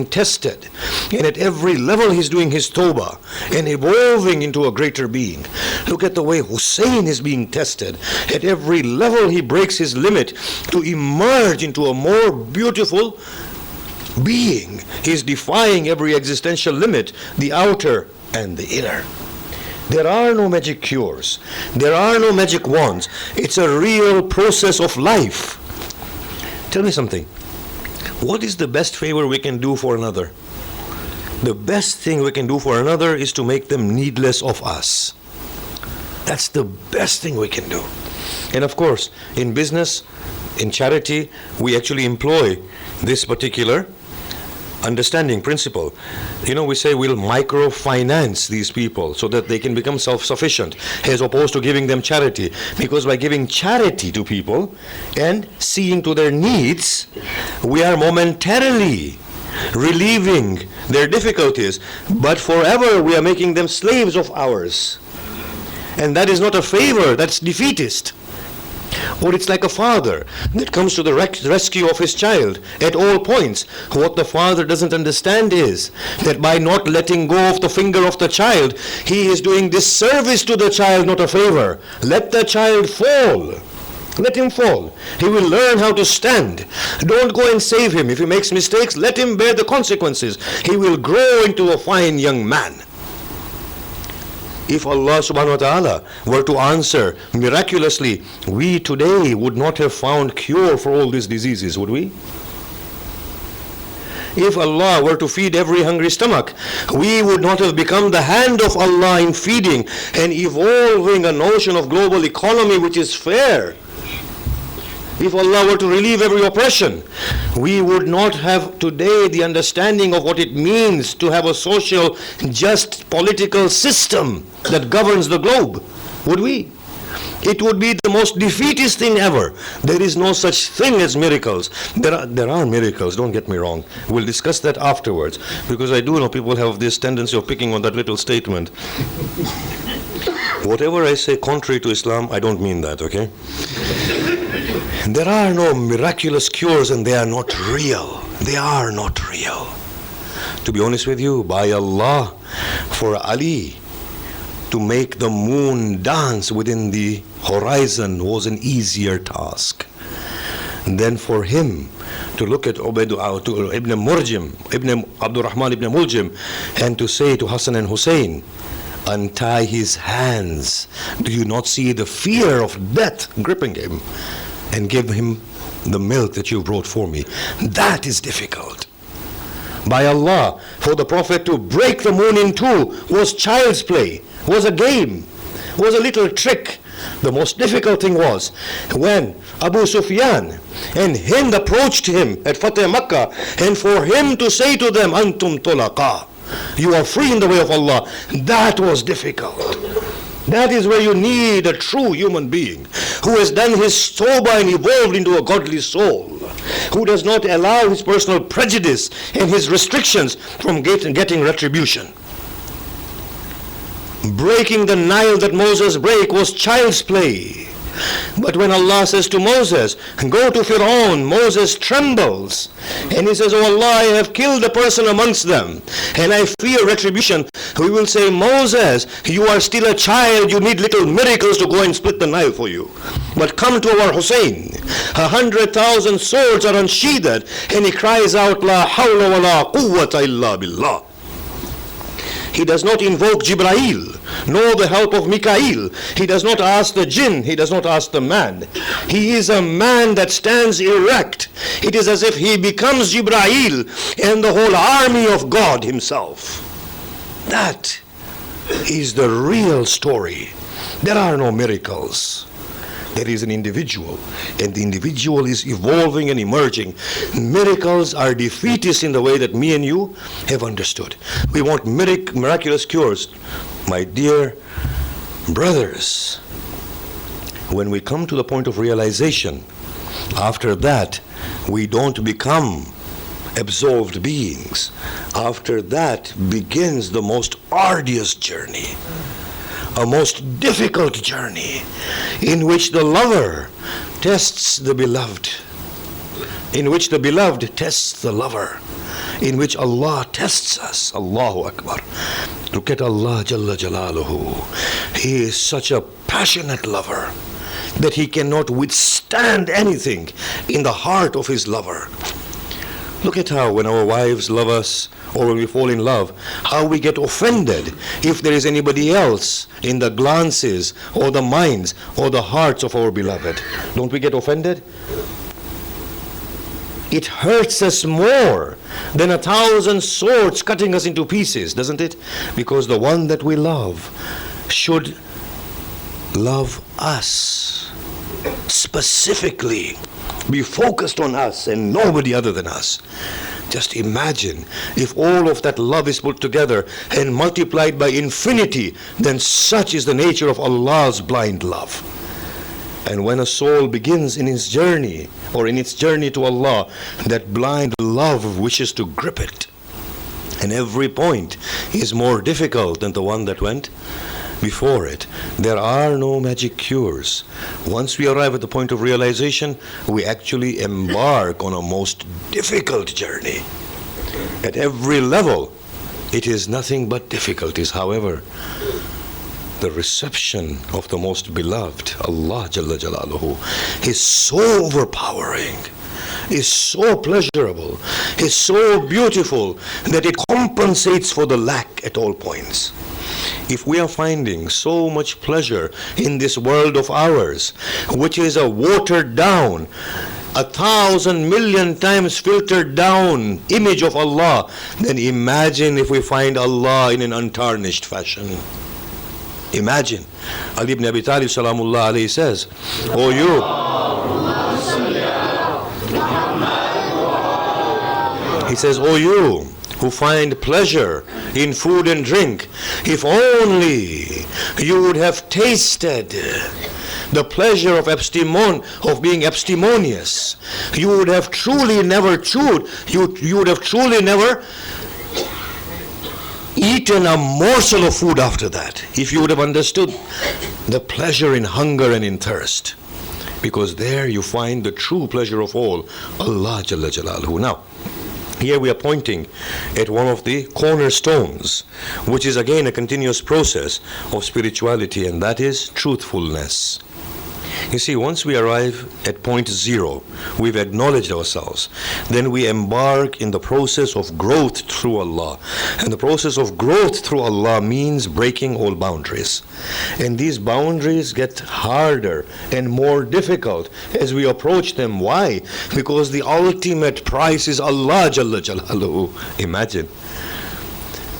tested, and at every level he's doing his tawbah and evolving into a greater being. Look at the way Hussein is being tested. At every level he breaks his limit to emerge into a more beautiful being. He's defying every existential limit, the outer and the inner. There are no magic cures. There are no magic wands. It's a real process of life. Tell me something. What is the best favor we can do for another? The best thing we can do for another is to make them needless of us. That's the best thing we can do. And of course, in business, in charity, we actually employ this particular understanding principle. You know, we say we'll microfinance these people so that they can become self-sufficient, as opposed to giving them charity. Because by giving charity to people and seeing to their needs, we are momentarily relieving their difficulties, but forever we are making them slaves of ours. And that is not a favor, that's defeatist. Or it's like a father that comes to the rescue of his child at all points. What the father doesn't understand is that by not letting go of the finger of the child, he is doing disservice to the child, not a favor. Let the child fall. Let him fall. He will learn how to stand. Don't go and save him. If he makes mistakes, let him bear the consequences. He will grow into a fine young man. If Allah subhanahu wa ta'ala were to answer miraculously, we today would not have found cure for all these diseases, would we? If Allah were to feed every hungry stomach, we would not have become the hand of Allah in feeding and evolving a notion of global economy which is fair. If Allah were to relieve every oppression, we would not have today the understanding of what it means to have a social, just political system that governs the globe, would we? It would be the most defeatist thing ever. There is no such thing as miracles. There are miracles, don't get me wrong. We'll discuss that afterwards, because I do know people have this tendency of picking on that little statement. Whatever I say contrary to Islam, I don't mean that, okay? There are no miraculous cures, and they are not real. They are not real. To be honest with you, by Allah, for Ali to make the moon dance within the horizon was an easier task than for him to look at Ibn Abdurrahman ibn Muljim, and to say to Hassan and Hussein, untie his hands. Do you not see the fear of death gripping him? And give him the milk that you brought for me. That is difficult. By Allah, for the Prophet to break the moon in two was child's play, was a game, was a little trick. The most difficult thing was when Abu Sufyan and Hind approached him at Fateh Makkah, and for him to say to them, Antum tulaqa, you are free in the way of Allah. That was difficult. That is where you need a true human being who has done his tawbah and evolved into a godly soul, who does not allow his personal prejudice and his restrictions from getting retribution. Breaking the Nile that Moses broke was child's play. But when Allah says to Moses, go to Fir'aun, Moses trembles. And he says, oh Allah, I have killed a person amongst them, and I fear retribution. We will say, Moses, you are still a child, you need little miracles to go and split the Nile for you. But come to our Hussein. 100,000 swords are unsheathed, and he cries out, La hawla wa la quwwata illa billah. He does not invoke Jibrail, nor the help of Mikael. He does not ask the jinn, he does not ask the man. He is a man that stands erect. It is as if he becomes Jibrail and the whole army of God himself. That is the real story. There are no miracles. There is an individual, and the individual is evolving and emerging. Miracles are defeatist in the way that me and you have understood. We want miraculous cures. My dear brothers, when we come to the point of realization, after that, we don't become absolved beings. After that begins the most arduous journey, a most difficult journey, in which the lover tests the beloved. in which the beloved tests the lover, in which Allah tests us. Allahu Akbar. Look at Allah Jalla Jalaluhu. He is such a passionate lover that He cannot withstand anything in the heart of His lover. Look at how when our wives love us, or when we fall in love, how we get offended if there is anybody else in the glances or the minds or the hearts of our beloved. Don't we get offended? It hurts us more than 1,000 swords cutting us into pieces, doesn't it? Because the one that we love should love us specifically, be focused on us and nobody other than us. Just imagine if all of that love is put together and multiplied by infinity, then such is the nature of Allah's blind love. And when a soul begins in its journey, or in its journey to Allah, that blind love wishes to grip it. And every point is more difficult than the one that went before it. There are no magic cures. Once we arrive at the point of realization, we actually embark on a most difficult journey. At every level, it is nothing but difficulties. However, the reception of the most beloved, Allah Jalla Jalaluhu, is so overpowering, is so pleasurable, is so beautiful that it compensates for the lack at all points. If we are finding so much pleasure in this world of ours, which is a watered down, 1,000 million times filtered down image of Allah, then imagine if we find Allah in an untarnished fashion. Imagine. Ali ibn Abi Talib salamullah alayhi says, "O you, he says, O you who find pleasure in food and drink, if only you would have tasted the pleasure of being abstemious, you would have truly never chewed, you would have truly never eaten a morsel of food after that, if you would have understood the pleasure in hunger and in thirst. Because there you find the true pleasure of all, Allah Jalla Jalaluhu." Now, here we are pointing at one of the cornerstones, which is again a continuous process of spirituality, and that is truthfulness. You see, once we arrive at point zero, we've acknowledged ourselves, then we embark in the process of growth through Allah. And the process of growth through Allah means breaking all boundaries. And these boundaries get harder and more difficult as we approach them. Why? Because the ultimate prize is Allah Jalla Jalaluhu. Imagine.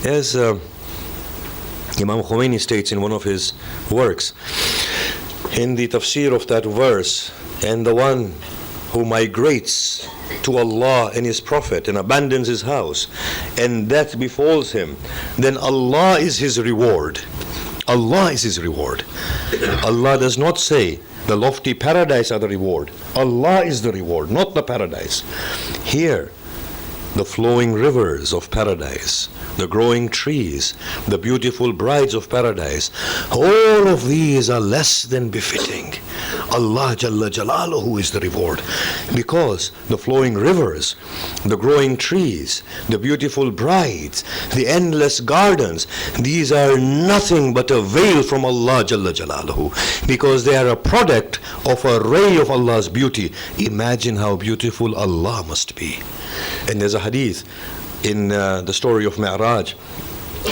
As Imam Khomeini states in one of his works, in the tafsir of that verse, and the one who migrates to Allah and His Prophet and abandons his house, and death befalls him, then Allah is his reward. Allah is his reward. Allah does not say the lofty paradise are the reward. Allah is the reward, not the paradise. Here, the flowing rivers of paradise, the growing trees, the beautiful brides of paradise, all of these are less than befitting. Allah Jalla Jalaluhu is the reward, because the flowing rivers, the growing trees, the beautiful brides, the endless gardens, these are nothing but a veil from Allah Jalla Jalaluhu, because they are a product of a ray of Allah's beauty. Imagine how beautiful Allah must be. And there's a hadith in the story of Mi'raj,